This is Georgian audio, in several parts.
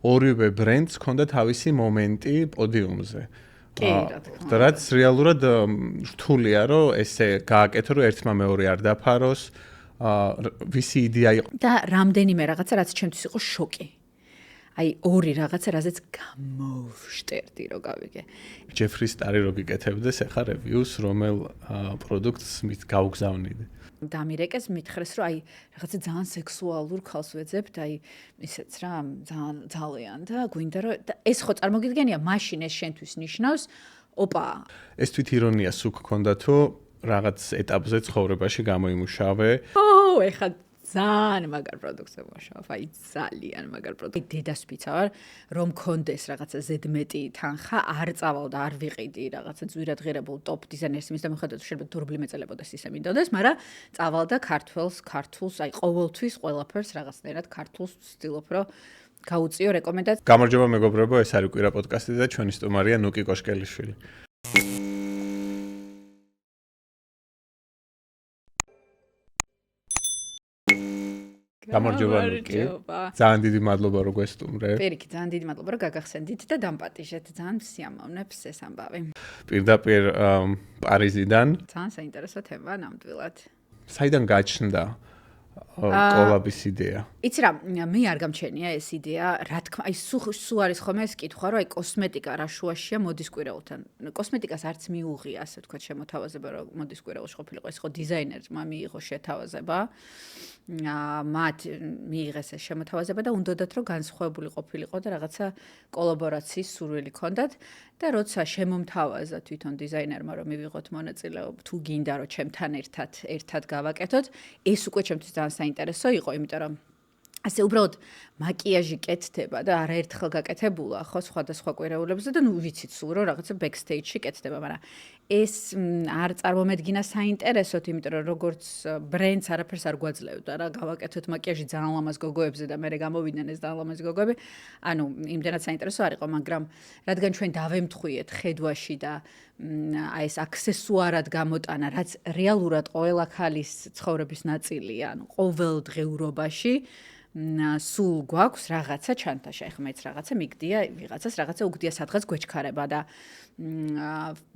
ორივე ბრენდს ჰქონდა თავისი მომენტი პოდიუმზე. კი, რა თქმა უნდა. რაც რეალურად რთულია, რომ ესე გააკეთო, რომ ერთმა მეორე არ დაფაროს, ვისი იდეა იყო. და რამდენიმე რაღაცა, რაც ჩემთვის იყო შოკი. აი, ორი რაღაცა, რაზეც გამოვშტერდი, რომ გავიგე. ჯეფრი სტარი რო გიკეთებდეს, ახლა რევიუს, რომელ პროდუქტს გავგზავნიდე. დამირეკეს მითხრეს, რომ აი, რაღაცა ძალიან სექსუალურ ქალს ვეძებთ, აი, ისეც რა, ძალიან და გვინდა რომ ეს ხო წარმოგიდგენია, მაშინ ეს შენთვის ნიშნავს, ოპა. ეს თვით ირონია სულ გქონდა თუ რაღაც ეტაპზე ცხოვრებაში გამოიმუშავე. ეხლა ძალიან მაგარ პროდუქტს ვიმუშავებ, აი ძალიან მაგარ პროდუქტს. დედას ვიცავარ, რომ მქონდეს რაღაცა ზედმეტი თანხა, არ წავალ და არ ვიყიდი რაღაცა ძვირადღირებულ ტოპ დიზაინერს, იმის და მიხედავთ, შეიძლება დურბლი მეწელებოდეს ისე მინდოდეს, მაგრამ წავალ და ქართულს, აი ყოველთვის ყველაფერს რაღაცნაირად ქართულს ვცდილობ, რომ გაუწიო რეკომენდაციას. გამარჯობა მეგობრებო, ეს არის კვირა პოდკასტი და ჩვენი სტუმარია ნუკი კოშკელიშვილი. გამარჯობა ნუკი. ძალიან დიდი მადლობა რომ გვესტუმრე. პირიქით, ძალიან დიდი მადლობა რომ გაგახსენდით და დამპატიჟეთ. ძალიან სიამოვნებს ეს ამბავი. პირდაპირ პარიზიდან. ძალიან საინტერესო თემა ნამდვილად. საიდან გაჩნდა კოლაბის იდეა? იცი რა, მე არ გამჩენია ეს იდეა, რა თქმა, აი სულ არის ხოლმე ეს კითხვა, რომ აი კოსმეტიკა რა შუაშია მოდის კვირაულთან. კოსმეტიკას არც მიუღია, ასე ვთქვათ, შემოთავაზება, რომ მოდის კვირაულში ყოფილიყო, ეს ხო დიზაინერმა მიიღო შეთავაზება. მათ მიიღეს ეს შემოთავაზება და უნდათ რომ განსხვავებული ყოფილიყო და რაღაცა კოლაბორაციის სურვილი ჰქონდათ და როცა შემომთავაზა თვითონ დიზაინერმა რომ მივიღოთ მონაწილეობა თუ გინდა რომ ჩემთან ერთად გავაკეთოთ, ეს უკვე ჩემთვის ძალიან საინტერესო იყო, იმიტომ რომ ასე უბრალოდ მაკიაჟი კეთდება და არაერთხელ გაკეთებულა ხო სხვადასხვა კვირაულებზე და ნუ ვიცით სულ რომ რაღაცა ბექსტეიჯში კეთდება, მაგრამ ეს არ წარმომედგინა საინტერესოდ, იმიტომ რომ როგორც ბრენდს არაფერს არ გვაძლევდა რა, გავაკეთოთ მაკიაჟი ძალიან ლამაზ გოგოებზე და მერე გამოვიდნენ ეს ძალიან ლამაზი გოგოები. ანუ იმდენად საინტერესო არ იყო, მაგრამ რადგან ჩვენ დავემთხვიეთ ხედვაში და აი ეს აქსესუარად გამოტანა, რაც რეალურად ყველა ხალის ცხოვრების ნაწილია, ანუ ყოველდღიურობაში სულ გვაქვს რაღაცა ჩანთაში, ახლა მეც რაღაცა მიგდია, ვიღაცას რაღაცა უგდია სადღაც გვეჩქარება და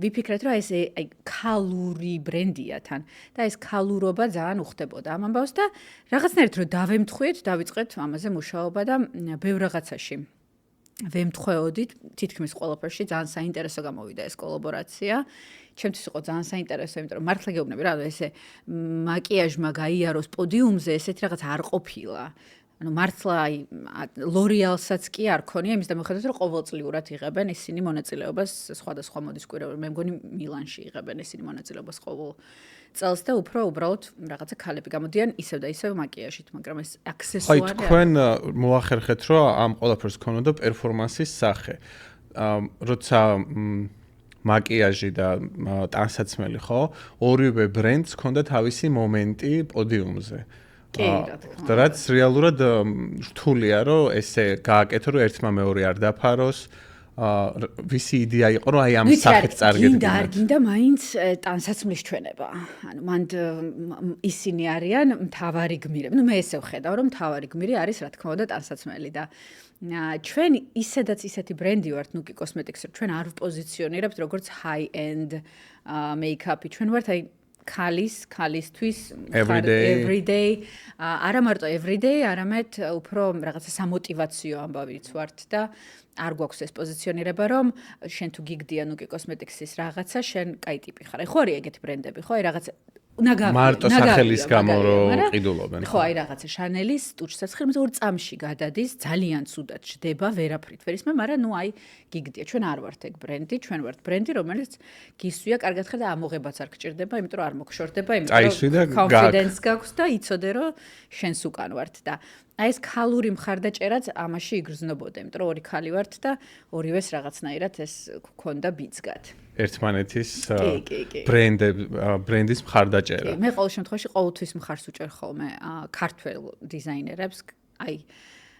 ვიფიქრეთ, რომ ეს აი ქალური ბრენდია თან და ეს ქალურობა ძალიან უხდებოდა ამ ამბავს და რაღაცნაირად რომ დავემთხვიეთ, დავიწყეთ ამაზე მუშაობა და ბევრ რაღაცაში ვემთხვეოდით, თითქმის ყველაფერში ძალიან საინტერესო გამოვიდა ეს კოლაბორაცია. ჩემთვის იყო ძალიან საინტერესო, იმიტომ რომ მართლა გეუბნები რა, ესე მაკიაჟმა გაიაროს პოდიუმზე, ესეთი რაღაც არ ყოფილა. ანუ მართლა აი ლორიალსაც კი არ ქონია, იმის და მიუხედავად რომ ყოველწლიურად იღებენ ისინი მონაწილეობას სხვადასხვა მოდის კვირაულებში. მე მგონი მილანში იღებენ ისინი მონაწილეობას ყოველ წელს და უფრო უბრალოდ რაღაცა ქალები გამოდიან ისევ და ისევ მაკიაჟით, მაგრამ ეს აქსესუარი. აი თქვენ მოახერხეთ რომ ამ ყველაფერს ქონოდა პერფორმანსის სახე. როცა მაკიაჟი და ტანსაცმელი ხო, ორივე ბრენდს ჰქონდა თავისი მომენტი პოდიუმზე. კი, რა თქმა უნდა. რაც რეალურად რთულია, რომ ესე გააკეთო, რომ ერთმა მეორე არ დაფაროს, ვისი იდეა იყო, რომ აი ამ სახით წარგედგინა. არ გინდა მაინც ტანსაცმლის ჩვენება. ანუ მანდ ისინი არიან მთავარი გმირები. ნუ მე ესე ვხედავ, რომ მთავარი გმირი არის, რა თქმა უნდა, ტანსაცმელი და ჩვენ ისედაც ისეთი ბრენდი ვართ, ნუკი კოსმეტიკსი, ჩვენ არ ვპოზიციონირებთ როგორც high-end make-up-ი. ჩვენ ვართ აი ქალისთვის everyday არა მარტო everyday, არამედ უფრო რაღაცა სამოტივაციო ამბავიც ვართ და არ გვაქვს ეს პოზიციონირება, რომ შენ თუ გიგდია ნუკი კოსმეტიქსის რაღაცა, შენ კაი ტიპი ხარ. ხო არის ეგეთი ბრენდები, ხო, აი რაღაცა მარტო სახელის გამო რომ ყიდულობენ. ხო, აი რაღაცა შანელის ტუჩსაცხრე, მე 2 წამში გადადის, ძალიან ცუდად ჯდება, ვერაფრით ვერ ისმე, მაგრამ ნუ აი გიგდია, ჩვენ არ ვართ ეგ ბრენდი, ჩვენ ვართ ბრენდი, რომელიც გისვია კარგად ხარ და ამოღებაც არ გჭირდება, იმიტომ რომ არ მოგშორდება, იმიტომ რომ confidence გაქვს და იცოდე რომ შენს უკან ვართ და აი ეს ქალური მხარდაჭერაც ამაში იგრძნობოდა, იმიტომ რომ ორი ქალი ვართ და ორივეს რაღაცნაირად ეს გქონდა ბიძგად. ერთმანეთის ბრენდის მხარდაჭერა. მე ყოველ შემთხვევაში ყოველთვის მხარს უჭერ ხოლმე ქართველ დიზაინერებს, აი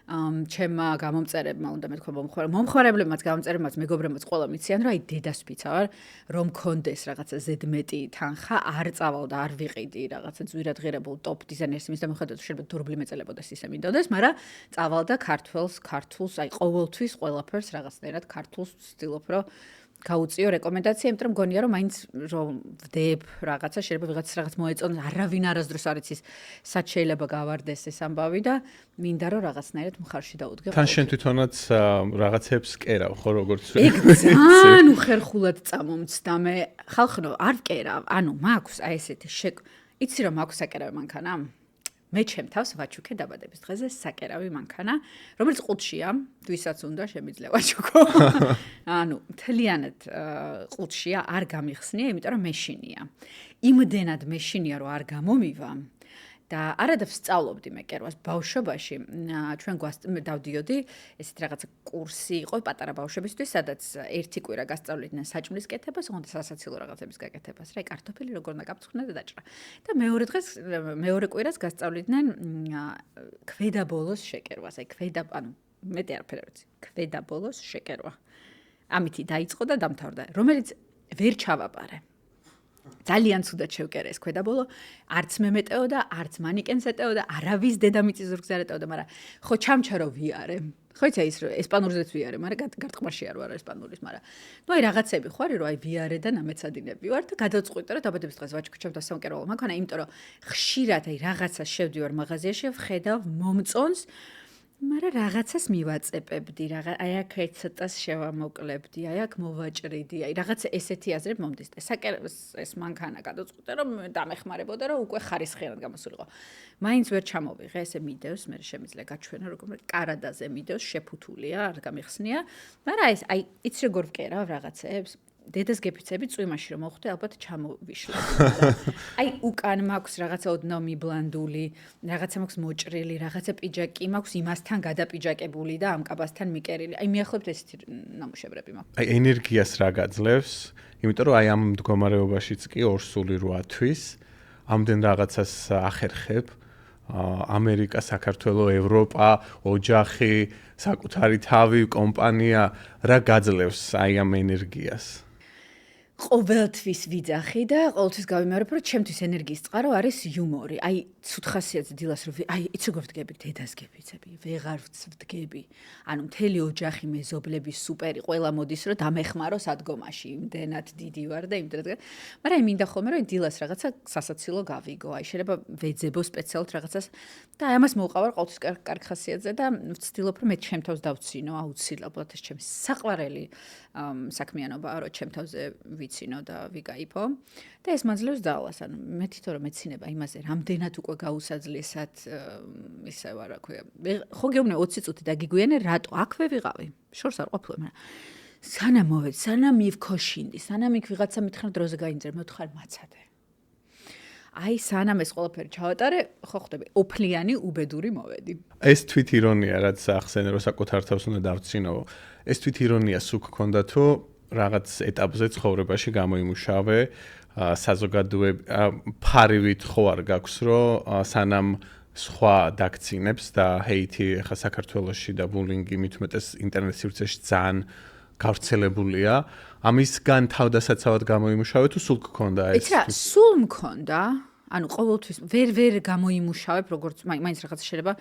ჩემმა გამომწერებმა უნდა მეთქვა მომხმარებლებმაც გამომწერებმაც მეგობრებმაც ყველა მიციან რომ აი დედასფიცა ვარ რომ კონდეს რაღაცა ზედმეტი თანხა არ წავალ და არ ვიყიდი რაღაცა ძვირადღირებულ ტოპ დიზაინერს იმის და მიხედავთ შეიძლება დურბლი მეწელებოდეს ისე მინდოდეს მაგრამ წავალ და ქართულს აი ყოველთვის ყველაფერს რაღაცნაირად ქართულს ვცდილობ რომ გაუწიო რეკომენდაცია, იმიტომ რომ მგონია რომ მაინც რომ ვდებ რაღაცა შეიძლება ვიღაც რაღაც მოეწონოს, არავინ არასდროს არ იცის, სად შეიძლება გავარდეს ეს ამბავი და მინდა რომ რაღაცნაირად მხარში დაუდგე. თან შენ თვითონაც რაღაცებს კერავ, ხო როგორც ეგ ძალიან უხერხულად წამომცდა მე. ხალხო არ ვკერავ, ანუ მაქვს აი ესეთი იცი რომ მაქვს საკერავი მანქანა? მე ჩემ თავს ვაჩუქე დაბადების დღეზე საკერავი მანქანა, რომელიც ყუთშია, ვისაც უნდა შემიძლია ვაჩუქო. ანუ მთლიანად ყუთშია, არ გამიხსნია, იმიტომ რომ მეშინია. იმდენად მეშინია, რომ არ გამომივა. და არადა ვსწავლობდი მე კერვას ბავშვობაში. ჩვენ დავდიოდი ესეთ რაღაცა კურსი იყო პატარა ბავშვებისთვის, სადაც ერთი კვირა გასწავლიდნენ საჭმლის კეთებას, ოღონდ სასაცილო რაღაცების გაკეთებას. რა, კარტოფილი როგორ უნდა გაფრთხილდე და დაჭრა. და მეორე კვირას გასწავლიდნენ ქვედაბოლოს შეკერვას. აი ანუ მეტი არაფერი არ ვიცი. ქვედაბოლოს შეკერვა. ამითი დაიწყო და დამთავრდა. რომელიც ვერ ჩავაბარე. ძალიან ცუდად შევკერე ეს ქვედაბოლო, არც მე მეტეოდა, არც მანიკენს ეტეოდა, არავის დედამიწის ზურგს არ ეტეოდა, მაგრამ ხო ჩამჩარო ვიარე. ხო იცი ის რომ ესპანურზეც ვიარე, მაგრამ გარტყმარში არ ვარ ესპანურის, მაგრამ ნუ აი რაღაცები ხო არის რომ აი ვიარე და ნამეცადინები ვარ და გადავწყვიტე რომ დაბადების დღეს ვაჩუქე ჩემ დასამკერვალო მანქანა, იმიტომ რომ ხშირად აი რაღაცა შევდივარ მაღაზიაში, ვხედავ მომწონს მაგრამ რაღაცას მივაწეპებდი, აი აქ ცოტას შევამოკლებდი, აი აქ მოვაჭრიდი, აი რაღაცა ესეთი აზრები მომდის. ეს მანქანა გადავწყვიტე რომ დამეხმარებოდა რომ უკვე ხარისხიანად გამოსულიყო. მაინც ვერ ჩამოვიღე, ესე მიდევს, მე შემიძლია გაჩვენო როგორ კარადაზე მიდევს, შეფუთულია, არ გამიხსნია, მაგრამ ეს აი იცი როგორ ვკერავ რაღაცებს. დედას გეფიცები წვიმაში რომ მოხვდე ალბათ ჩამოვიშლებ. აი უკან მაქვს რაღაცა ოდნავ მიბლანდული, რაღაცა მაქვს მოჭრილი, რაღაცა პიჯაკი მაქვს იმასთან გადაპიჯაკებული და ამ კაბასთან მიკერილი. აი მიახლოებთ ესეთი ნამუშევრები მაქვს. აი ენერგიას რა გაძლევს? იმიტომ რომ აი ამ მდგომარეობაშიც კი ორსული 8 თვის ამდენ რაღაცას ახერხებ. ამერიკა, საქართველო, ევროპა, ოჯახი, საკუთარი თავი, კომპანია რა გაძლევს აი ამ ენერგიას? ყოველთვის ვიძახი და ყოველთვის გავიმეორებ, რომ ჩემთვის ენერგიის წყარო არის იუმორი. აი, ცუდ ხასიათზე დილას რომ აი, იცი როგორ ვდგები, დედას გეფიცები, ვეღარ ვდგები. ანუ მთელი ოჯახი, მეზობლები, სუპერი, ყველა მოდის რომ დამეხმარო სადგომაში, იმდენად დიდი ვარ და იმდენად. მაგრამ მინდა ხოლმე რომ დილას რაღაცა სასაცილო გავიგო. აი, შეიძლება ვეძებო სპეციალურად რაღაცას და აი ამას მოვყავარ ყოველთვის კარგ ხასიათზე და ვცდილობ რომ მე ჩემ თავს დავცინო აუცილებლად ეს ჩემი საყვარელი საქმიანობაა რომ ჩემ თავზე ვიცინო და ვიკაიფო და ეს მაძლევს ძალას. ანუ მე თვითონ რომ მეცინება იმაზე რამდენად უკვე გაუსაძლესად ისე ვარ რა ქვია. ხო გეუბნე 20 წუთი დაგიგვიანე რატო აქვე ვიყავი. შორს არ ყოფილა, მაგრამ სანამ მოვედი, სანამ მივქოშინდი, სანამ იქ ვიღაცა მითხრა დროზე გაინძრე, მე ვთხარ მაცადე. აი სანამ ეს ყველაფერი ჩავატარე, ხო ხდები, ოფლიანი უბედური მოვედი. ეს თვითირონია, რაც ახსენე რომ საკუთარ თავს უნდა დავცინო. ეს თვითირონია სულ გქონდა თუ რაღაც ეტაპზე ცხოვრებაში გამოიმუშავე, საზოგადოებრივ ფარივით ხო არ გაქვს რომ სანამ სხვა დაქცინებს და ჰეითი ხა საქართველოში და ბულინგი მithumetes ინტერნეტ სივრცეში ძალიან გავრცელებულია. ამისგან თავდასაცავად გამოიმუშავე თუ სულ გქონდა ეს? იცი რა, სულ მქონდა. ანუ ყოველთვის ვერ გამოიმუშავებ, როგორც მაინც რაღაც შეიძლება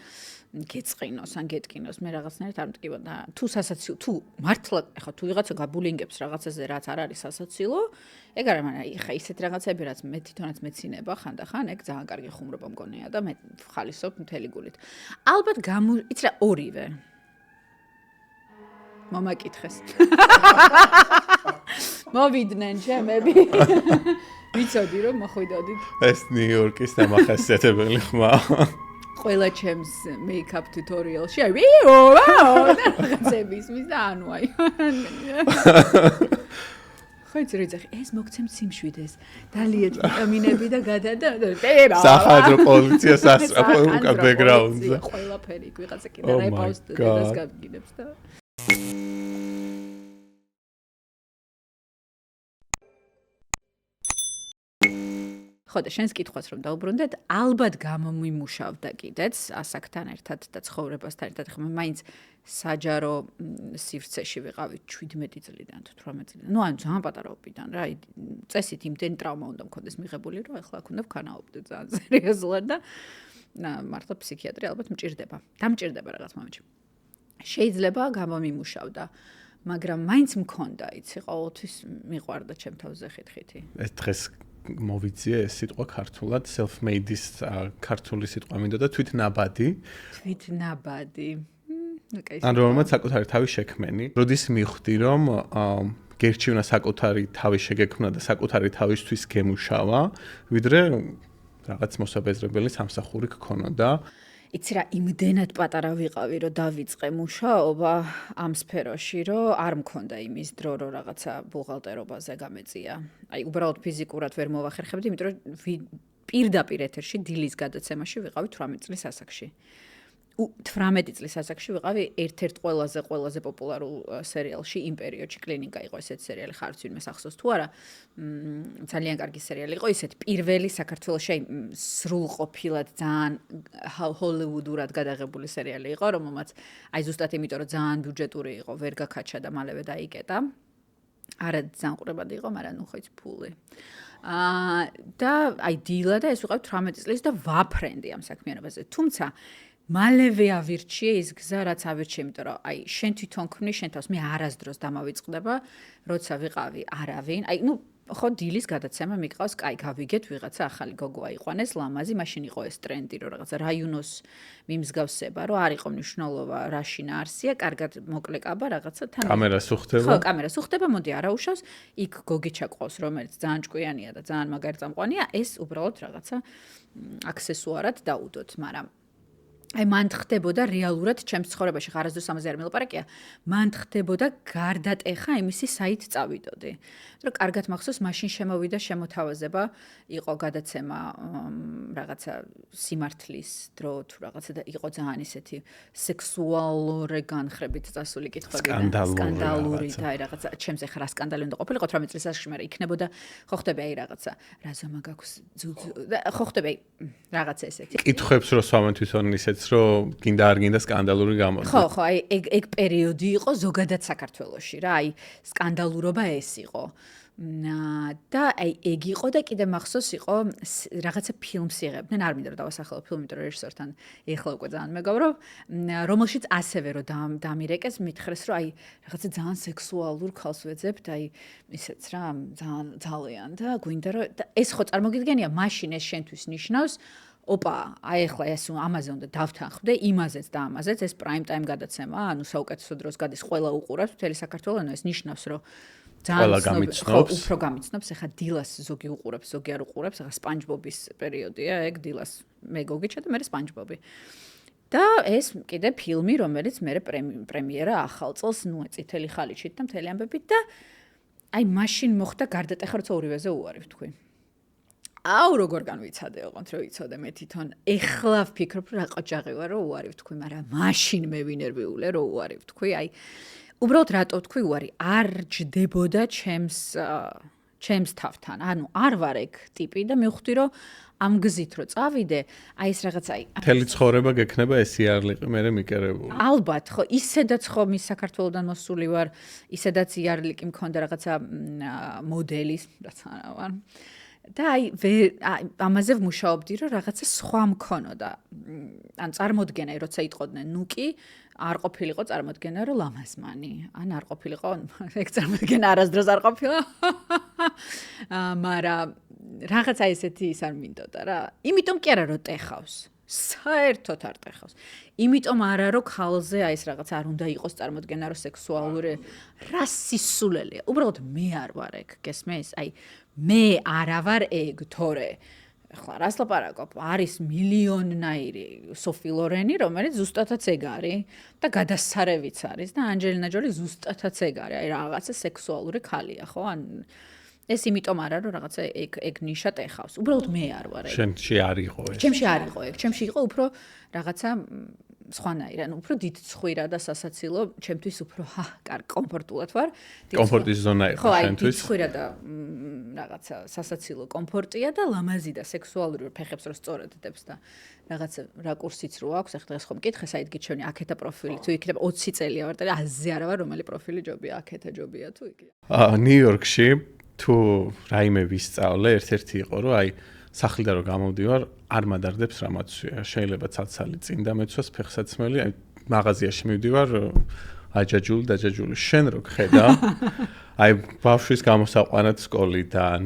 გეწყინოს ან გეტკინოს, მე რაღაცნაირად არ მტკივა და თუ სასაცილო, თუ მართლა ეხა თუ ვიღაცა გაბულინგებს რაღაცაზე, რაც არ არის სასაცილო, ეგ არა, მაგრამ ეხა ისეთ რაღაცები, რაც მე თვითონაც მეცინება ხანდახან, ეგ ძალიან კარგი ხუმრობა მგონია და მე ვხალისობ მთელი გულით. ალბათ იცი რა, ორივე. მომაკითხეს. მოვიდნენ ჩემები. ვიცოდი რომ მოხვიდოდით. ეს ნიუ-იორკის დამახასიათებელი ხმა. ყველა ჩემს მეიქაპ ტუტორიალში აი რაღაცები ისმის და ანუ აი. ხო იცი რა იცი, ეს მოგცემ სიმშვიდეს. დალიეთ ვიტამინები და გადადა. სახადრო პოლიციას ასწრაფო უკან ბექგრაუნდზე. ყველაფერი ვიღაცა კიდე რაებავს დედას გაგინებს და ხო და შენს კითხვას რომ დაუბრუნდეთ, ალბათ გამომიმუშავდა კიდეც ასაკთან ერთად და ცხოვრებასთან ერთად, ხომ მაინც საჯარო სივრცეში ვიყავით 17 წლიდან თუ 18 წლიდან. ნუ ან ძალიან პატარაობიდან რა, წესით იმდენი ტრავმა უნდა მქონდეს მიღებული, რომ ახლა აქ უნდა ვქანაობდე ძალიან სერიოზულად და მართლა ფსიქიატრი ალბათ მჭირდება. დამჭირდება რაღაც მომენტში. შეიძლება გამომიმუშავდა, მაგრამ მაინც მქონდა, იცი, ყოველთვის მიყვარდა ჩემ თავზე ხითხითი. ეს დღეს მოვიძიე ეს სიტყვა ქართულად, self-made-ის ქართული სიტყვა მინდოდა და თვითნაბადი. თვითნაბადი. ან რომელმაც საკუთარი თავი შექმენი. როდის მივხვდი, რომ გერჩივნა საკუთარი თავი შეგექმნა და საკუთარი თავისთვის გემუშავა, ვიდრე რაღაც მოსაბეზრებელი სამსახური გქონოდა. იცი რა, იმდენად პატარა ვიყავი, რომ დავიწყე მუშაობა ამ სფეროში, რომ არ მქონდა იმის დრო, რომ რაღაცა ბუღალტერობაზე გამეწია. აი, უბრალოდ ფიზიკურად ვერ მოვახერხებდი, იმიტომ რომ პირდაპირ ეთერში დილის გადაცემაში ვიყავი 18 წლის ასაკში. 18 წლის ასაკში ვიყავი ერთ-ერთ ყველაზე პოპულარულ სერიალში იმ პერიოდში კლინიკა იყო ესეთ სერიალი ხარც ვინმე ახსოვს თუ არა ძალიან კარგი სერიალი იყო ისეთ პირველი საქართველოში სრულყოფილად ძალიან ჰოლივუდურად გადაღებული სერიალი იყო რომელმაც აი ზუსტად იმიტომ რომ ძალიან ბიუჯეტური იყო ვერ გაკაჩა და მალევე დაიკეტა არა ძალიან ყურებადი იყო მაგრამ ნუ ხო იცი ფული და აი დილა და ეს ვიყავ 18 წლის და ვაფრენდი ამ საქმიანობაზე თუმცა მალევე ავირჩიე ის გზა, რაც ავირჩიე, იმიტომ რომ აი შენ თვითონ ქმნი შენ თავს, მე არასდროს დამავიწყდება, როცა ვიყავი არავინ. აი, ნუ ხო დილის გადაცემა მიყავს, კაი, გავიგეთ ვიღაცა ახალი გოგო აიყვანეს, ლამაზი, მაშინ იყო ეს ტრენდი, რომ რაღაცა რაიონოს მიმსგავსება, რომ არ იყო მნიშვნელობა რა შინაარსია, კარგად მოკლე კაბა რაღაცა თან. კამერას უხდება. ხო, კამერას უხდება, მოდი არაუშავს, იქ გოგი ჩაყავს, რომელიც ძალიან ჭკვიანია და ძალიან მაგარი წამყვანია, ეს უბრალოდ რაღაცა აქსესუარად დაუდოთ, მაგრამ აი მან ხდებოდა რეალურად ჩემს ცხოვრებაში ხარასდროს ამაზე არ მელაპარაკია მან ხდებოდა გარდატეხა იმისი საით წავიდოდი რომ კარგად მახსოვს მაშინ შემოვიდა შემოთავაზება იყო გადაცემა რაღაცა სიმართლის დრო თუ რაღაცა და იყო ძალიან ისეთი სექსუალური განხრებით წასული კითხვები სკანდალური და აი რაღაცა ჩემზე ხარ სკანდალი უნდა ყოფილიყო 18 წლის ასაკში მაგრამ იქნებოდა ხო ხდება აი რაღაცა რაზომა გაქვს ხო ხდება აი რაღაცა ესეთი კითხვებს რო სვამენ თვითონ ისეთ რომ გინდა არ გინდა სკანდალური გამოდგა. ხო, აი ეგ პერიოდი იყო ზოგადად საქართველოში რა, აი სკანდალურობა ეს იყო. და აი ეგ იყო და კიდე მახსოვს იყო რაღაცა ფილმს იღებდნენ, არ მინდა რომ დავასახელო ფილმი, იმიტომ რომ რეჟისორთან ეხლა უკვე ძალიან მეგობრო, რომელშიც ასევე რომ დამირეკეს, მითხრეს რომ აი რაღაცა ძალიან სექსუალურ ქალს ვეძებთ, აი ისეც რა, ძალიან და გვინდა რომ ეს ხო წარმოგიდგენია, მაშინ ეს შენთვის ნიშნავს ოპა, აი ახლა ეს ამაზე უნდა დავთანხმდე, იმაზეც და ამაზეც ეს prime time გადაცემა, ანუ საუკეთესო დროს გადის ყველა უყურებს, მთელი საქართველო, ანუ ეს ნიშნავს, რომ ძალიან უფრო გამიცნობს, ახლა დილას ზოგი უყურებს, ზოგი არ უყურებს, ახლა SpongeBob-ის პერიოდია, ეგ დილას მე გოგიჩა და მე SpongeBob-ი. და ეს კიდე ფილმი, რომელიც მე პრემიერა ახალ წელს, ნუ წითელი ხალიჩით და მთელი ამბებით და აი მაშინ მოხდა გარდატეხა, როცა ორივეზე უარი ვთქვი. აუ როგორ განვიცადე ოღონდ რომ ვიცოდე მე თვითონ ეხლა ვფიქრობ რა ყოჭაღი ვარ რომ უარი ვთქვი მაგრამ მაშინ მე ვინერვიულე რომ უარი ვთქვი აი უბრალოდ რატო ვთქვი უარი არ ჯდებოდა ჩემს თავთან ანუ არ ვარ ეგ ტიპი და მივხვდი რომ ამ გზით რომ წავიდე აი ეს რაღაც აი მთელი ცხოვრება გექნება ეს იარლიყი მე მიკერებული ალბათ ხო ისედაც ხო მის საქართველოსდან მოსული ვარ ისედაც იარლიყი მქონდა რაღაცა მოდელის რაც არა ვარ და აი ამაზე ვმუშაობდი რომ რაღაცა სხვა მქონოდა. ან წარმოდგენა როცა იტყოდნენ ნუკი არ ყოფილიყო წარმოდგენა რომ ლამაზმანი. ან არ ყოფილიყო ეგ წარმოდგენა არასდროს არ ყოფილა. მაგრამ რაღაცა ესეთი ის არ მინდოდა რა. იმიტომ კი არა რომ ტეხავს. საერთოდ არ ტეხავს. იმიტომ არა რომ ქალზე აი ეს რაღაც არ უნდა იყოს წარმოდგენა რომ სექსუალური რა სისულელია. უბრალოდ მე არ ვარ ეგ. გესმის? აი მე არა ვარ ეგ, თორე ახლა რას ლაპარაკობ? არის მილიონნაირი სოფი ლორენი, რომელიც ზუსტადაც ეგ არის და გადასარევიც არის და ანჯელინა ჯოლი ზუსტადაც ეგ არის. აი რაღაცა სექსუალური ქალია, ხო? ან ეს იმიტომ არა რომ რაღაცა ეგ ნიშა ტეხავს. უბრალოდ მე არ ვარ ეგ. შენში არ იყო ეს. ჩემში არ იყო ეგ. ჩემში იყო უფრო რაღაცა სხვანაირად, ანუ უფრო დიდ ცხვირა და სასაცილო, ჩემთვის უფრო კომფორტულად ვარ. კომფორტის ზონა იყო ხო, შენთვის. აი, ცხვირა და რაღაცა სასაცილო კომფორტია და ლამაზი და სექსუალური ფეხებს რო სწორად დებს და რაღაცა რაკურსიც რო აქვს, ახლა დღეს ხომ მკითხეს, აი გიჩვენი აქეთა პროფილი, თუ იქნება 20 წელია ვარ და 100-ზე არა ვარ, რომელი პროფილი ჯობია, აქეთა ჯობია თუ იქ. ნიუ-იორკში თუ რაიმე ვისწავლე, ერთ-ერთი იყო, რომ აი სახლიდან რომ გამოვდივარ, არ მადარდებს რამაცვია. შეიძლება ცალ-ცალი წინ დამეცვას ფეხსაცმელი, აი მაღაზიაში მივდივარ, დაჯაჯული, შენ რო გხედა, აი ბავშვის გამოსაყვანად სკოლიდან,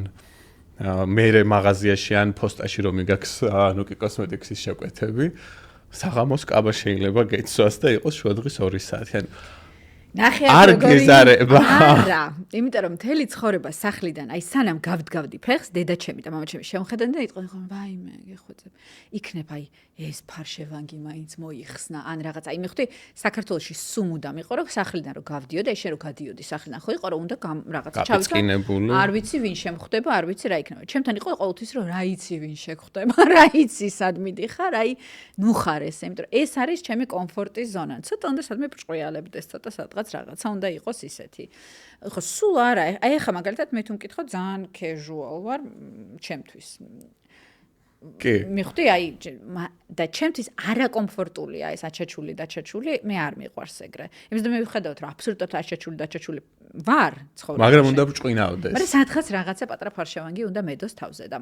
მერე მაღაზიაში ან პოსტაში რომ მიგაქვს ნუკი კოსმეტიქსის შეკვეთები, საღამოს კაბა შეიძლება გეცვას და იყოს შუადღის 2 საათი. ანუ ნახე არ გეზარება. არა, იმიტომ რომ მთელი ცხოვრება სახლიდან, აი სანამ გავდგავდი ფეხს, დედაჩემი და მამაჩემი შემხედენ და იტყვენ ხოლმე, ვაიმე, გეხოცებ. იქნებ აი ეს ფარშევანგი მაინც მოიხსნა, ან რაღაც. აი მივხვდი, საქართველოში სუმუდამ იყო, რომ სახლიდან რომ გავდიოდი, აი შენ რომ გადიოდი სახლიდან, ხო იყო რომ უნდა რაღაცა ჩავიწყინებული. არ ვიცი ვინ შემხვდება, არ ვიცი რა იქნება. ჩემთან იყო ყოველთვის რომ რა იცი ვინ შეხვდება, რა იცი სად მიდიხარ, აი ნუ ხარ ესე, იმიტომ რომ ეს არის ჩემი კომფორტის ზონა. ცოტა უნდა სადმე ბრჭყვიალებდეს, ცოტა სადღაც რაღაცა უნდა იყოს ისეთი. ხო, სულ არა. აი ახლა მაგალითად მე თუ მკითხო ძალიან casual ვარ ჩემთვის. კი. მივხვდი აი და ჩემთვის არაკომფორტულია ეს აჩაჩული, მე არ მიყვარს ეგრე. იმის და მე ვხედავთ რომ აბსოლუტურად აჩაჩული ვარ ცხოვრებაში. მაგრამ უნდა ბრჭყვინავდეს. მაგრამ სადღაც რაღაცა პატარა ფარშევანგი უნდა მედოს თავზე და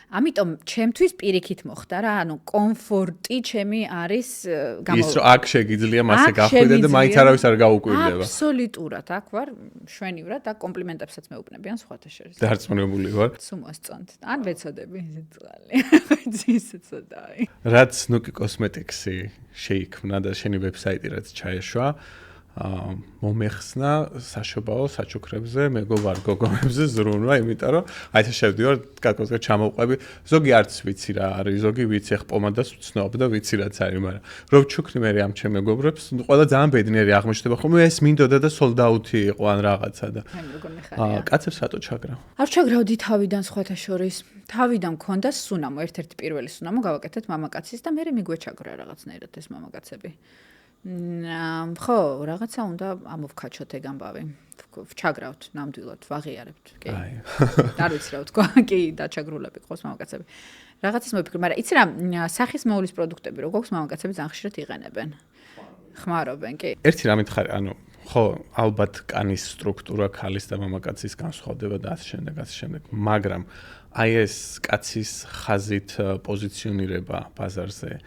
ამიტომ ჩემთვის პირიქით მოხდა რა, ანუ კომფორტი ჩემი არის ის რომ აქ შეგიძლია მასე გახვიდე და მაინც არავის არ გაუკვირდება. აბსოლუტურად აქ ვარ შვენივრად და კომპლიმენტებსაც მეუბნებიან სხვათა შორის. დარწმუნებული ვარ. სუმოსწონთ. ან ვეცოდები ისე წყალი. ისე ცოტაი. რაც ნუკი კოსმეტიქსი შეიქმნა და შენი ვებსაიტი რაც ჩაეშვა, მომეხსნა საშობაო საჩუქრებზე, მეგობარ გოგონებზე ზრუნვა, იმიტომ რომ აი ეს შევდივარ კაკოსგან ჩამოვყვები, ზოგი არც ვიცი რა არის, ზოგი ვიცი ახ პომადას ვცნობ და ვიცი რაც არის, მაგრამ რო ვჩუქნი მე ამ ჩემ მეგობრებს, ყველა ძალიან ბედნიერი აღმოჩნდება, ხოლმე ეს მინდოდა და sold out-ი იყო ან რაღაცა და კაცებს რატო ჩაგრავ? არ ჩაგრავდი თავიდან სხვათა შორის. თავიდან მქონდა სუნამო, ერთ-ერთი პირველი სუნამო გავაკეთეთ მამაკაცის და მე მიგვეჩაგრა რაღაცნაირად ეს მამაკაცები. ხო, რაღაცა უნდა ამოვქაჩოთ ეგ ამბავი. ვჩაგრავთ ნამდვილად, ვაღიარებთ, კი. არ ვიცი რა ვთქვა, კი, დაჩაგრულები ყავს მამაკაცები. რაღაცას მოვიფიქრე, მაგრამ იცი რა, სახის მოვლის პროდუქტები რო გვაქვს მამაკაცები ძალიან ხშირად იყენებენ. ხმარობენ, კი. ერთი რამე ხარ, ანუ ხო, ალბათ კანის სტრუქტურა ქალის და მამაკაცის განსხვავდება და ასე შემდეგ, მაგრამ აი ეს კაცის ხაზით პოზიციონირება ბაზარზე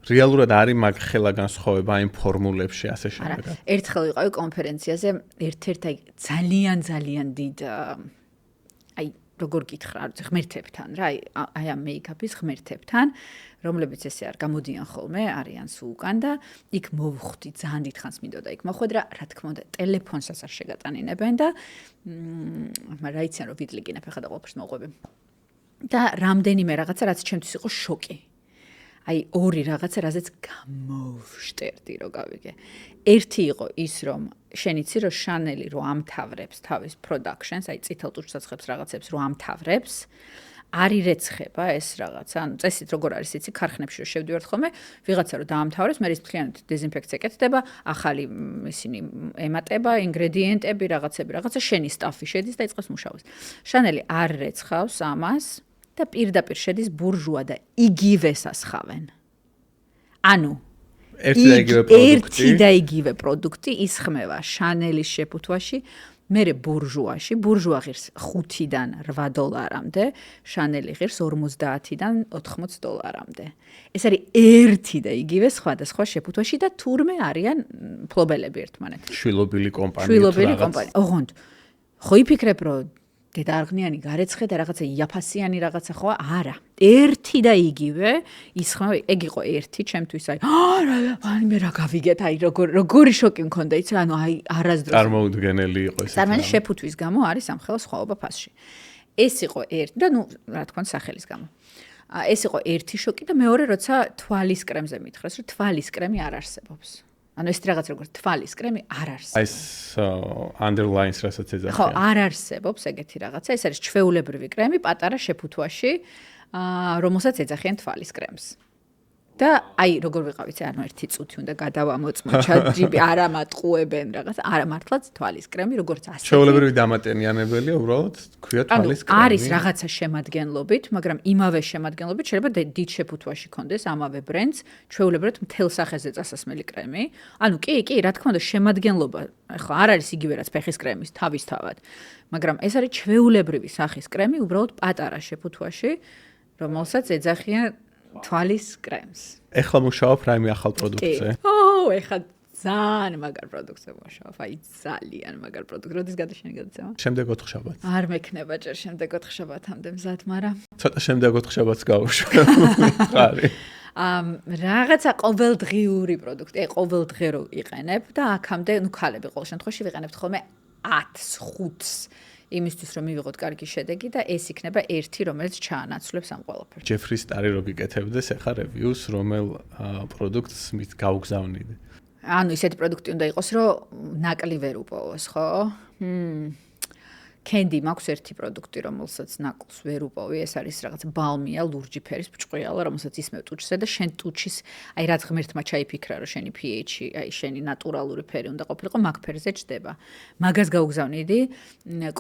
რეალურად არის მაგ ხელა განსხვავება იმ ფორმულებში ასე შემდეგ. ერთხელ ვიყავი კონფერენციაზე, ერთ-ერთ აი ძალიან დიდ აი როგორ გითხრა, ღმერთებთან რა, აი ამ მეიკაპის ღმერთებთან, რომლებიც ესე არ გამოდიან ხოლმე, არიან სულ უკან და იქ მოვხვდი, ძალიან დიდხანს მინდოდა იქ მოხვედრა, რა თქმა უნდა, ტელეფონსაც არ შეგატანინებენ და რა იციან რომ ვიდლიკინებ ახლა და ყველაფერს მოყვები. და რამდენიმე რაღაცა რაც ჩემთვის იყო შოკი. აი ორი რაღაცა, რაზეც გამოვშტერდი რო გავიგე. ერთი იყო ის, რომ შენიცი რომ შანელი რო ამთავრებს თავის production-ს, აი წითელ ტუჩსაცხებს რაღაცებს რო ამთავრებს, არ ირეცხება ეს რაღაცა. ანუ წესით როგორ არის იცი, ქარხნებში რო შევდივართ ხოლმე, ვიღაცა რო დაამთავრებს, მე ის მთლიანად დეზინფექცია კეთდება, ახალი ისინი ემატება, ინგრედიენტები, რაღაცა შენი სტაფი შედის და იწყებს მუშაობას. შანელი არ რეცხავს ამას. და პირდაპირ შედის ბურჟუა და იგივე სასხავენ. ანუ ერთი და იგივე პროდუქტი ისხმევა შანელის შეფუთვაში, მერე ბურჟუაში, ბურჟუა ღირს 5-დან 8 დოლარამდე, შანელი ღირს 50-დან 80 დოლარამდე. ეს არის ერთი და იგივე სხვადასხვა შეფუთვაში და თურმე არიან ფლობელები ერთმანეთში. შვილობილი კომპანია. ოღონდ ხო იფიქრებ რომ დედაარღნიანი გარეცხე და რაღაცა იაფასიანი რაღაცა ხო არა. ერთი და იგივე ისხმევა, ეგ იყო ერთი ჩემთვის აი მე რა გავიგეთ, აი როგორი შოკი მქონდა, იცი, ანუ აი არასდროს წარმოუდგენელი იყო ეს. წარმოიდგინე შეფუთვის გამო არის სამხელა სხვაობა ფასში. ეს იყო ერთი და ნუ რა თქმა უნდა სახელის გამო. ეს იყო ერთი შოკი და მეორე როცა თვალის კრემზე მითხრეს, რომ თვალის კრემი არ არსებობს. ანუ ეს რაღაც როგორც თვალის კრემი არ არსებობს. ეს underlines რასაც ეძახიან. ხო, არ არსებობს ეგეთი რაღაცა. ეს არის ჩვეულებრივი კრემი პატარა შეფუთვაში, რომელსაც ეძახიან თვალის კრემს. და აი როგორ ვიყავით ანუ ერთი წუთი უნდა გადავამოწმო ChatGPT არა მატყუებენ რაღაც არა მართლაც თვალის კრემი როგორც ასე ჩვეულებრივი დამატენიანებელია უბრალოდ ქვია თვალის კრემი არის რაღაცა შემადგენლობით მაგრამ იმავე შემადგენლობით შეიძლება დიდ შეფუთვაში კონდეს ამავე ბრენდს ჩვეულებრივად მთელ სახეზე წასასმელი კრემი ანუ კი რა თქმა უნდა შემადგენლობა ხო არ არის იგივე რაც ფეხის კრემის თავისთავად მაგრამ ეს არის ჩვეულებრივი სახის კრემი უბრალოდ პატარა შეფუთვაში რომელსაც ეძახიან თვალის კრემს. ეხლა მუშაობ რაიმე ახალ პროდუქტზე? ეხლა ძალიან მაგარ პროდუქტზე მუშაობ, აი ძალიან მაგარ პროდუქტზე. როდის გადაშენი გადაცემა? შემდეგ 4 შაბათს. არ მექნება ჯერ შემდეგ 4 შაბათამდე მზად, მაგრამ ცოტა შემდეგ 4 შაბათს გავუშვა. ხარი. რაღაცა ყოველდღიური პროდუქტი, ყოველდღე რო იყენებ და აქამდე, ქალები ყოველ შემთხვევაში ვიყენებთ ხოლმე 10-ს, 5-ს. იმისთვის რომ მივიღოთ კარგი შედეგი და ეს იქნება ერთი რომელიც ჩაანაცვლებს ამ ყველაფერს. ჯეფრი სტარი რო გიკეთებდეს ახლა რევიუს რომელ პროდუქტს მით გავგზავნიდე. ანუ ისეთი პროდუქტი უნდა იყოს რომ ნაკლი ვერ უპოვოს, ხო? Candy მაქვს ერთი პროდუქტი რომელსაც ნაკლს ვერ უპოვი, ეს არის რაღაც ბალმია, ლურჯი ფერის ბრჭყვიალა, რომელსაც ისმევ ტუჩზე და შენ ტუჩის აი რაც ღმერთმა ჩაიფიქრა რომ შენი pH-ი, აი შენი ნატურალური ფერი უნდა ყოფილიყო, მაგ ფერზე ჯდება. მაგას გავგზავნიდი,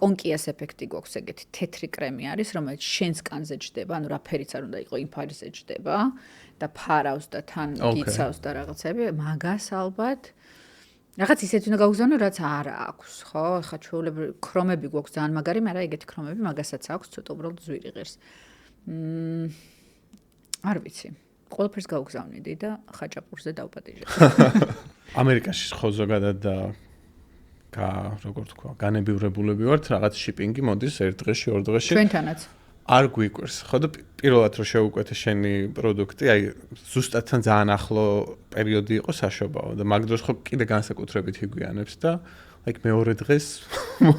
კონკიას ეფექტი გვაქვს ეგეთი თეთრი კრემი არის, რომელიც შენს კანზე ჯდება, ანუ რა ფერიც არ უნდა იყო იმ ფარზე ჯდება და ფარავს და თან გიცავს და რაღაცები, მაგას ალბათ რაღაც ისეთი უნდა გავგზავნო, რაც არ აქვს, ხო? ხა ჩვეულებრივ ქრომები გვაქვს ძალიან მაგარი, მაგრამ ეგეთი ქრომები მაგასაც აქვს, ცოტა უბრალოდ ზვირი ღირს. არ ვიცი. ყველაფერს გავგზავნიდი და ხაჭაპურზე დავპატიჟე. ამერიკაში ხო ზოგადად და როგორ თქვა, განებივრებულები ვართ, რაღაც შიპინგი მოდის ერთ დღეში, ორ დღეში. ჩვენთანაც. არ გვიკვირს. ხო და პირველად რომ შევუკვეთე შენი პროდუქტი, აი ზუსტად თან ძალიან ახლო პერიოდი იყო საშობაო და მაგ დროს ხო კიდე განსაკუთრებით იგვიანებს და აი მეორე დღეს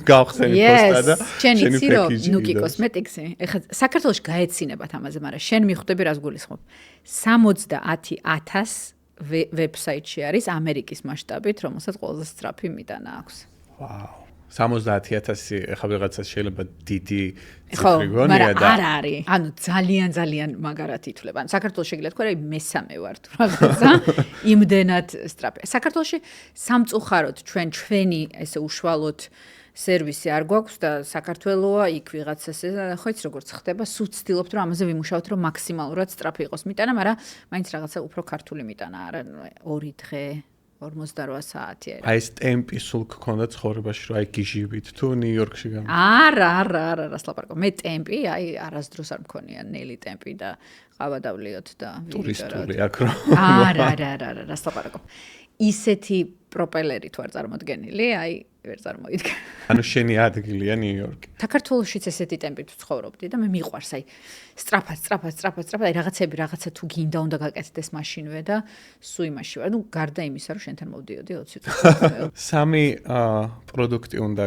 გავხსენი პოსტა და შენი ფექიჯი. ნუკი კოსმეტიქსი. ეხლა საქართველოში გაეცინებათ ამაზე, მაგრამ შენ მიხვდები რას გულისხმობ. 70,000 ვებსაიტში არის ამერიკის მასშტაბით, რომელსაც ყველაზე სწრაფი მიტანა აქვს. ვაუ. 70,000 ეხლა ვიღაცას შეიძლება დიდი ციფრი გონია და არ არის. ანუ ძალიან მაგარად ითვლება. ანუ საქართველოს შეგიძლიათ თქვა, რომ მესამე ვარ თუ რაღაცა. იმდენად სწრაფია. საქართველოში სამწუხაროდ ჩვენი ესე უშუალოდ სერვისი არ გვაქვს და საქართველოა იქ ვიღაცას ხო იცი როგორც ხდება, სულ ცდილობთ რომ ამაზე ვიმუშაოთ რომ მაქსიმალურად სწრაფი იყოს მიტანა, მაგრამ მაინც რაღაცა უფრო ქართული მიტანა არა 2 დღე 48 საათი არის. აი ეს ტემპი სულ გქონდა ცხოვრებაში, რომ აი გიჟივით თუ ნიუ-იორკში გამ. არა, რას ლაპარაკობ. მე ტემპი, აი არასდროს არ მქონია ნელი ტემპი და ყავადავლიოთ და ტურისტული აქ რომ. არა, რას ლაპარაკობ. ისეთი პროპელერით ვარ წარმოდგენილი, აი ვერ წარმოიდგენ. ანუ შენი ადგილია ნიუ-იორკი. საქართველოშიც ესეთი ტემპით ვცხოვრობდი და მე მიყვარს აი სწრაფად, აი რაღაცა თუ გინდა უნდა გაკეთდეს მაშინვე და სულ იმაში ვარ. ნუ გარდა იმისა, რომ შენთან მოვდიოდი 20 წუთი. სამი პროდუქტი უნდა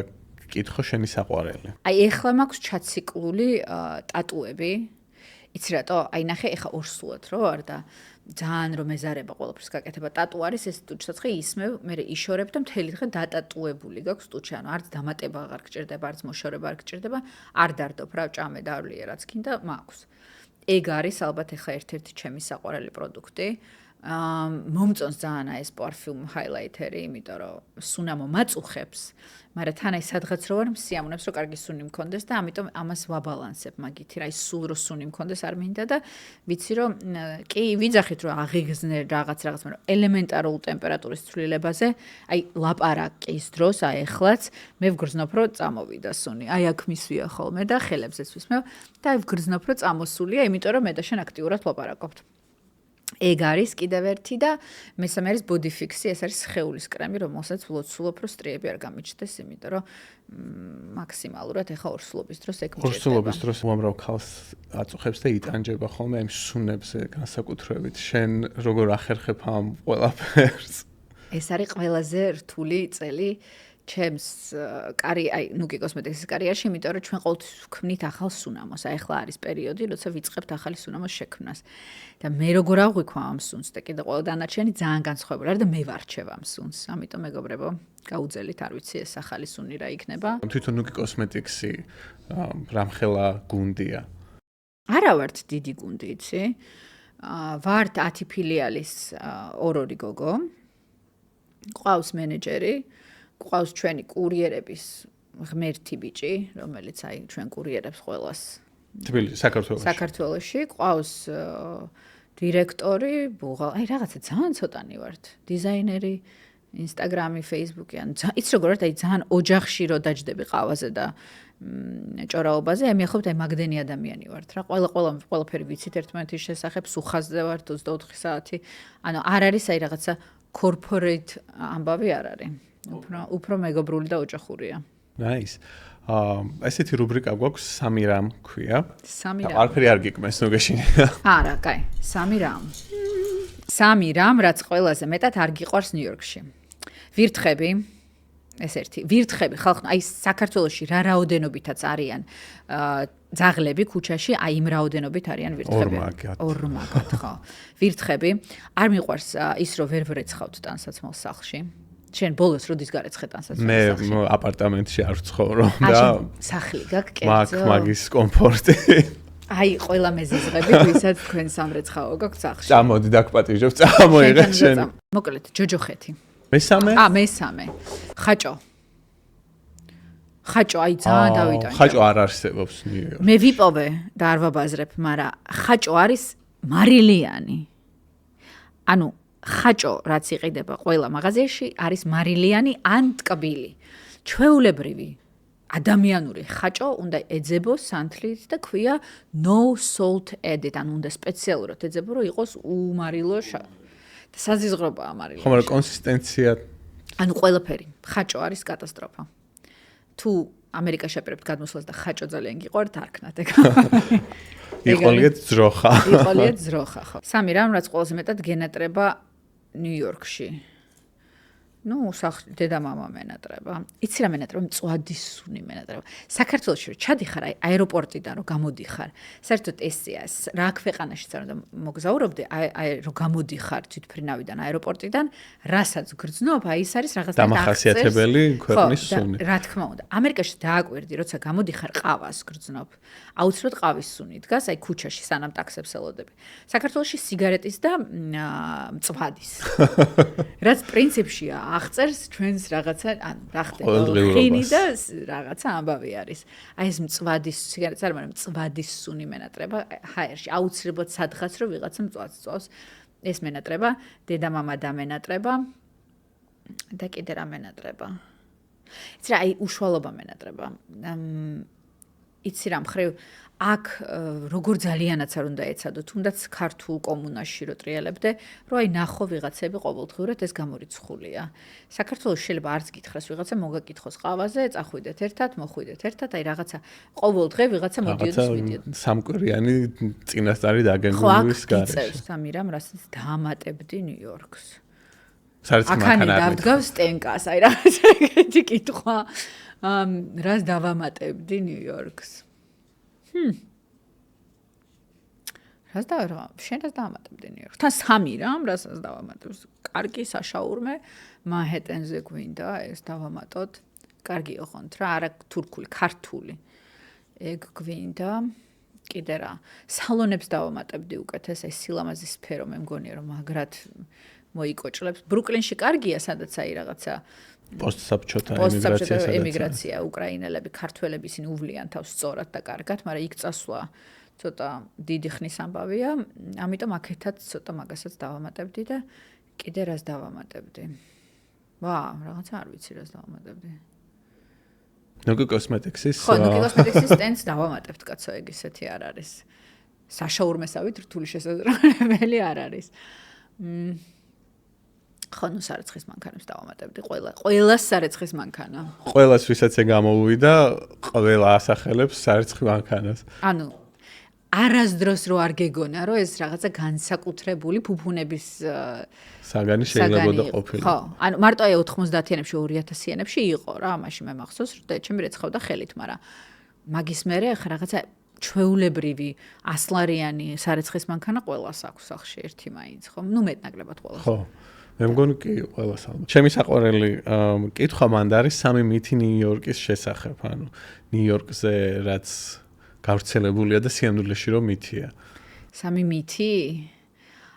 გკითხო შენი საყვარელი. აი ეხლა მაქვს ჩაციკლული ტატუები. იცი რატო? აი ნახე ეხა ორსულად რო არ და ძალიან რომ ეზარება ყველაფერს გაკეთება. ტატუ არის ეს ტუჩსაცხი ისმევ, მე იშორებ და მთელი დღე დატატუებული გაქვს ტუჩი, ანუ არც დამატება აღარ გჭირდება, არც მოშორება არ გჭირდება, არ დარდობ რა ჭამე დავლია რაც გინდა, მაქვს. ეგ არის ალბათ ეხა ერთ-ერთი ჩემი საყვარელი პროდუქტი. მომწონს ძალიან ეს პარფიუმ ჰაილაითერი, იმიტომ რომ სუნამო მაწუხებს, მაგრამ თან აი სადღაც რო ვარ მსიამოვნებს რომ კარგი სუნი მქონდეს და ამიტომ ამას ვაბალანსებ მაგითი, რა ის სულ რო სუნი მქონდეს არ მინდა და ვიცი რომ კი ვიძახით რომ აღიგზნე რაღაც, მაგრამ ელემენტარულ ტემპერატურის ცვლილებაზე, აი ლაპარაკის დროს, აი ეხლაც მე ვგრძნობ რომ წამოვიდა სუნი. აი აქ მისვია ხოლმე და ხელებზეც ვისმევ და აი ვგრძნობ რომ წამოსულია, იმიტომ რომ მე და შენ აქტიურად ლაპარაკობთ. ეგ არის კიდევ ერთი და მესამე არის body fix-ი, ეს არის სხეულის კრემი, რომელსაც ვლოცულობ რომ სტრიები არ გამიჩნდეს, იმიტომ რომ მაქსიმალურად ეხა ორსულობის დროს ეგ მჭირდება. ორსულობის დროს უამრავ ქალს აწუხებს და იტანჯება ხოლმე იმ სუნებზე განსაკუთრებით. შენ როგორ ახერხებ ამ ყველაფერს? ეს არის ყველაზე რთული წელი ჩემს აი ნუკი კოსმეტიქსის კარიერაში, იმიტომ რომ ჩვენ ყოველთვის ვქმნით ახალ სუნამოს. აი ახლა არის პერიოდი, როცა ვიწყებთ ახალი სუნამოს შექმნას. და მე როგორ აღვიქვა ამ სუნს და კიდე ყველა დანარჩენი ძალიან განსხვავებული არის და მე ვარჩევ ამ სუნს. ამიტომ მეგობრებო, გაუძელით, არ ვიცი ეს ახალი სუნი რა იქნება. თვითონ ნუკი კოსმეტიქსი რამხელა გუნდია? არა ვართ დიდი გუნდი, იცი? ვართ 10 ფილიალის ორ-ორი გოგო. ყავს მენეჯერი, ყავს ჩვენი კურიერების ღმერთი ბიჭი, რომელიც აი ჩვენ კურიერებს ყველას საქართველოში. საქართველოში ყავს დირექტორი, აი რაღაცა ძალიან ცოტანი ვართ. დიზაინერი, Instagram-ი, Facebook-ი, იც როგორ აი ძალიან ოჯახში რო დაждები ყავაზე და ჭორაობაზე, აი მიახობთ აი მაგდენი ადამიანი ვართ რა. ყველაფერი ვიცით ერთმანეთის შესახებ, სუხაზზე ვართ 24 საათი. ანუ არ არის აი რაღაცა corporate ამბავი არ არის. უფრო მეგობრული და ოჯახურია. Nice. ესეთი რუბრიკა გვაქვს სამი რამ ქვია. სამი რამ. არაფერი არ გიკმეს ნუ გეშინია. არა, კაი, სამი რამ. სამი რამ, რაც ყველაზე მეტად არ გიყვარს ნიუ-იორკში. ვირთხები, ეს ერთი. ვირთხები, ხალხო, აი საქართველოში რა რაოდენობითაც არიან ძაღლები ქუჩაში, აი იმ რაოდენობით არიან ვირთხები. ორმაგად, ხო. ვირთხები, არ მიყვარს ის რომ ვერ ვრეცხავთ ტანსაცმელს სახლში. შენ ბოლოს როდის გარეცხე ტანსაცმელს სახლში? მე აპარტამენტში არ ვცხოვრობ და სახლი გაქვს კერძო. მაგის კომფორტი. აი, ყველა მეზიზღები, ვისაც თქვენ სამრეცხაო გაქვს სახლში. წამოდი დაგპატიჟებ, წამოიღე შენ. მოკლედ, ჯოჯოხეთი. მესამე? მესამე. ხაჭო. ხაჭო, აი ძალიან დავიტანე. ხაჭო არ არსებობს ნიუ-იორკში. მე ვიპოვე და არ ვაბაზრებ, მაგრამ ხაჭო არის მარილიანი. ანუ ხაჭო, რაც იყიდება ყველა მაღაზიაში, არის მარილიანი ან ტკბილი. ჩვეულებრივი ადამიანური ხაჭო უნდა ეძებოს სანთლით და ქვია no salt added, ანუ უნდა სპეციალურად ეძებო, რომ იყოს უმარილო და საზიზღრობაა მარილო. ხომ არა კონსისტენცია. ანუ ყველაფერი. ხაჭო არის კატასტროფა. თუ ამერიკაში აპირებთ გადმოსვლას და ხაჭო ძალიან გიყვართ, არქნათ ეგ. იყოლიეთ ძროხა. იყოლიეთ ძროხა, ხო. სამი რამ, რაც ყველაზე მეტად გენატრება ნიუ-იორკში. ნუ დედამამა მენატრება. იცი რა მენატრება? მწვადის სუნი მენატრება. საქართველოში რომ ჩადიხარ, აი აეროპორტიდან რომ გამოდიხარ, საერთოდ ესეა, რა ქვეყანაშიც არ უნდა მოგზაურობდე, აი რომ გამოდიხარ თვითფრინავიდან აეროპორტიდან, რასაც გრძნობ, აი ეს არის რაღაცა დამახასიათებელი ქვეყნის სუნი. რა თქმა უნდა. ამერიკაში დააკვირდი, როცა გამოდიხარ ყავას გრძნობ. აუცილებლად ყავის სუნი დგას, აი ქუჩაში სანამ ტაქსებს ელოდები. საქართველოში სიგარეტის და მწვადის. რაც პრინციპშია აღწერს ჩვენს რაღაცა, ანუ რა ხდება, ხინი და რაღაცა ამბავი არის. აი ეს მწვადის სიგარეტს არ მაგრამ მწვადის სუნი მენატრება ჰაერში. აუცილებლად სადღაც რომ ვიღაცა მწვადს წავს. ეს მენატრება, დედამამა დამენატრება და კიდე რა მენატრება. იცი რა, აი უშუალობა მენატრება. იცი რა მხრივ აქ როგორ ძალიანაც არ უნდა ეცადო, თუნდაც ქართულ კომუნაში რო ტრიალებდე, რომ აი ნახო ვიღაცები ყოველდღიურად ეს გამორიცხულია. საქართველოს შეიძლება არც გითხრას ვიღაცა მოგაკითხოს ყავაზე, წახვიდეთ ერთად, მოხვიდეთ ერთად, აი რაღაცა ყოველდღე ვიღაცა მოდიოდეს მიდიოდა. სამკვირიანი წინასწარი დაგეგმვის გარეშე. ხო, სამი რამ, რასაც დაამატებდი ნიუ-იორკს. საერთოდ მანქანა არ დავდგავს სტენკას, აი რაღაცა ეგეთი კითხვა. რას დავამატებდი ნიუ-იორკს? შენ რას დავამატებდი ნიუ-იორკს? თან სამი რამ, რასაც დავამატებს. კარგი საშაურმე, მანჰეტენზე გვინდა ეს დავამატოთ. კარგი ოღონდ რა, არა თურქული, ქართული. ეგ გვინდა. კიდე რა, სალონებს დავამატებდი უკეთეს, ეს სილამაზის სფერო მე მგონია რომ მაგრად მოიკოჭლებს. ბრუკლინში კარგია, სადაც აი რაღაცა პოსტსაბჭოთა ემიგრაცია, უკრაინელები, ქართველები ისინი უვლიან თავს სწორად და კარგად, მაგრამ იქ წასვლა ცოტა დიდი ხნის ამბავია, ამიტომ აქეთაც ცოტა მაგასაც დავამატებდი და კიდე რას დავამატებდი. რაღაცა არ ვიცი რას დავამატებდი. ნუკი კოსმეტიქსის ხო, ნუკი კოსმეტიქსის სტენდს დავამატებთ, კაცო, ეგ ისეთი არ არის. საშაურმესავით რთული შესაძლებელი არ არის. ხო, ნუ სარეცხის მანქანებს დავამატებდი, ყველას სარეცხის მანქანა. ყველას ვისაც ეგ გამოვიდა, ყველა ასახელებს სარეცხი მანქანას. ანუ არასდროს რო არ გეგონა, რომ ეს რაღაცა განსაკუთრებული ფუფუნების საგანი შეიძლება და ყოფილიყო. ხო, ანუ მარტო აი 90-იანებში, 2000-იანებში იყო რა, ამაში მე მახსოვს, და ჩემი რეცხავდა ხელით, მაგრამ მაგის მერე ახლა რაღაცა ჩვეულებრივი ასლარიანი სარეცხის მანქანა ყველას აქვს სახში ერთი მაინც, ხო? ნუ მეტნაკლებად ყველას. ხო. მე მგონი კი ყველას ალბათ. ჩემი საყვარელი კითხვა მანდ არის სამი მითი ნიუ-იორკის შესახებ, ანუ ნიუ-იორკზე რაც გავრცელებულია და სიამდვილეში რომ მითია. სამი მითი?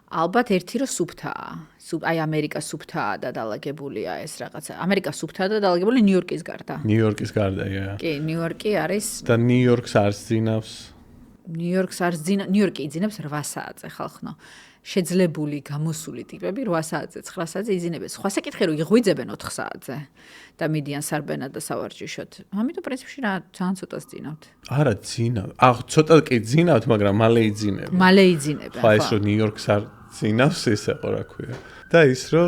ალბათ ერთი რომ სუფთაა. აი ამერიკა სუფთაა და დაალაგებულია ეს რაღაცა. ამერიკა სუფთაა და დაალაგებული ნიუ-იორკის გარდა. ნიუ-იორკის გარდა, კი, ნიუ-იორკი არის და ნიუ-იორკს არც ძინავს. ნიუ-იორკი იძინებს 8 საათზე ხალხო. შეძლებული გამოსული ტიპები 8 საათზე, 9 საათზე იძინებენ. სხვა საკითხი რომ იღვიძებენ 4 საათზე და მიდიან სარბენად და სავარჯიშოდ. ამიტომ პრინციპში რა ძალიან ცოტას ძინავთ. არა, ძინავ. ცოტა კი ძინავთ, მაგრამ მალე იძინებენ. მალე იძინებენ. ხო, ეს რომ ნიუ-იორკს არ ძინავს, ესე ხო რა ქვია. და ის რომ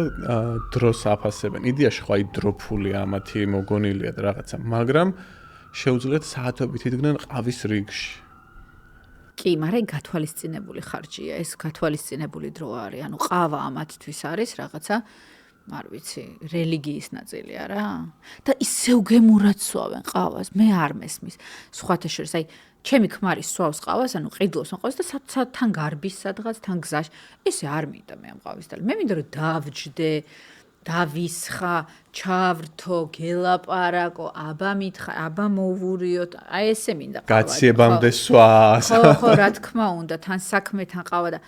დროს აფასებენ. იდეაში ხო აი დროფული ამათი მოგონილია და რაღაცა, მაგრამ შეუძლიათ საათობით იდგნენ ყავის რიგში. კი, მაგრამ გათვალისწინებული ხარჯია, ეს გათვალისწინებული დრო არის. ანუ ყავა ამათთვის არის რაღაცა, არ ვიცი, რელიგიის ნაწილი არა? და ისევ გემურად სვავენ ყავას, მე არ მესმის. სხვათა შორის, აი, ჩემი ქმარი სვავს ყავას, ანუ ყიდულობს ყავას და თან გარბის სადღაც, თან გზაში. ესე არ მინდა მე ამ ყავის დალი. მე მინდა რომ დავჯდე, დავისხა, ჩავრთო, გელაპარაკო, აბა მითხარ, აბა მოვურიოთ. აი ესე მინდა ყავა. გაციებამდე სვას. ხო, რა თქმა უნდა, თან საქმე, თან ყავა და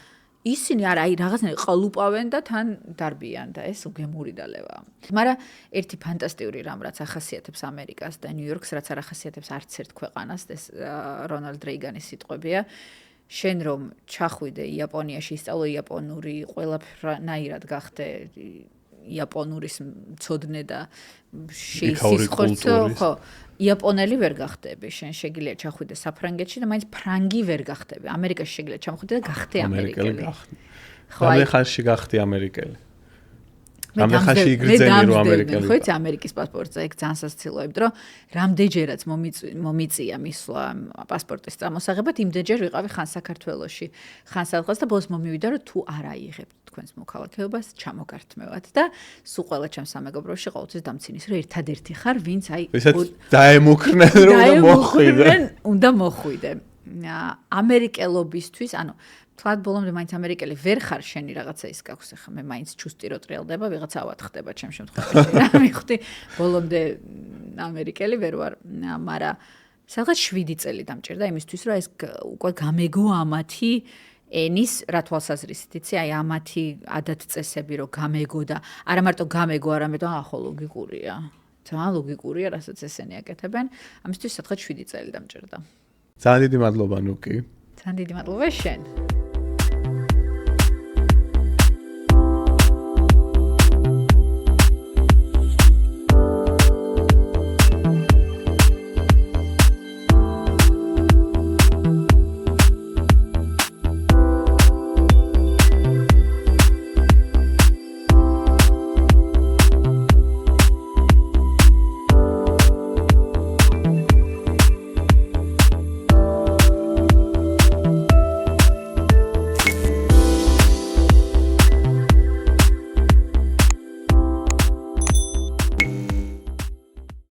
ისინი არა, აი რაღაცნაირად ყალუპავენ და თან დარბიან და ეს უგემური დალევაა. მაგრამ ერთი ფანტასტიკური რამ რაც ახასიათებს ამერიკას და ნიუ-იორკს, რაც არ ახასიათებს არც ერთ ქვეყანას, ეს რონალდ რეიგანის სიტყვებია. შენ რომ ჩახვიდე იაპონიაში, ისწავლო იაპონური, ყველაფერნაირად გახდე იაპონურის მცოდნე და სისხლცო, ხო, იაპონელი ვერ გახდები, შენ შეგიძლია ჩახვიდე საფრანგეთში და მაინც ფრანგი ვერ გახდები. ამერიკაში შეგიძლია ჩამხვიდე და გახდე ამერიკელი. ხო, აი ხალხი გახდი ამერიკელი. ამ ხალხი იგრძენი რომ ამერიკელი. ხო, იცი ამერიკის პასპორტზე ეგ ძალიან სასაცილოებდი, რომ რამდენჯერაც მომიწია მისვლა პასპორტის წამოსაღებად, იმდენჯერ ვიყავი ხან საქართველოში, ხან სადღაც და ბოლოს მომივიდა რომ თუ არ აიღებთ თქვენს მოქალაქეობას, ჩამოგართმევათ და სულ ყველა ჩემს სამეგობროში ყოველთვის დამცინის რომ ერთადერთი ხარ, ვინც აი დაემუქრნენ რომ უნდა მოხვიდე. ამერიკელობისთვის, ანუ თლად ბოლომდე მაინც ამერიკელი ვერ ხარ შენი რაღაცა ის გაქვს ახლა მე მაინც ჩუსტი რო ტრიალდება ვიღაცა ავად ხდება ჩემ შემთხვევაში რა მიხდი ბოლომდე ამერიკელი ვერ ვარ მაგრამ სადღაც 7 წელი დამჭირდა იმისთვის რომ ეს უკვე გამეგო ამათი ენის რა თვალსაზრისით იცი აი ამათი ადათ-წესები რო გამეგო და არა მარტო გამეგო არამედ ახო ლოგიკურია ძალიან ლოგიკურია რასაც ესენი აკეთებენ ამისთვის სადღაც 7 წელი დამჭირდა ძალიან დიდი მადლობა ნუკი ძალიან დიდი მადლობა შენ